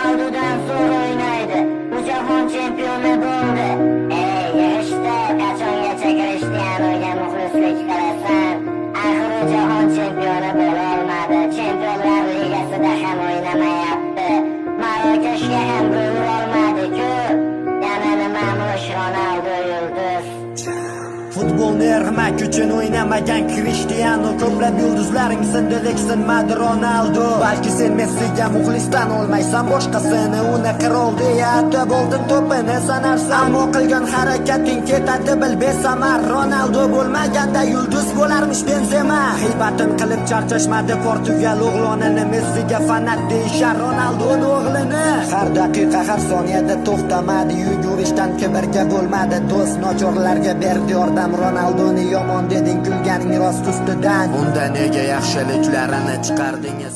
Ronaldo'dan zo'r o'ynaydi. Bu jahon chempioni bo'ldi. Yig'ishda qachongacha Krishtianuga muxlislik qilasan? Axir u jahon chempioni bo'la olmadi. Chempionlar ligasida ham o'ynamayapti. Marokashga ham bo'la olmadi-ku. Yana nima mush Ronaldo yulduz? Futbolni ermak uchun o'ynamagan Krishtianu, ko'plab yulduzlaring sindi lekin Ronaldo. Balki sen Messiga muxlisdan olmaysan, boshqasini uni qirol deya atab oldin to'pini sanarsan. Ammo qilgan harakating ketadi bil besamar. Ronaldo bo'lmaganda yulduz bo'larmish Benzema. G'iybatin qilib charchashmadi Portugal o'g'lonini, Messiga fanat deyishar Ronaldo'ning o'g'lini. Har daqiqa har soniyada to'xtamadi, yugurishdan kibrga bo'lmadi do'st, nochorlarga berdi yordam. Ronaldoni yomon deding, kulganing rost ustidan. Unda nega yaxshiliklarini chiqardingiz?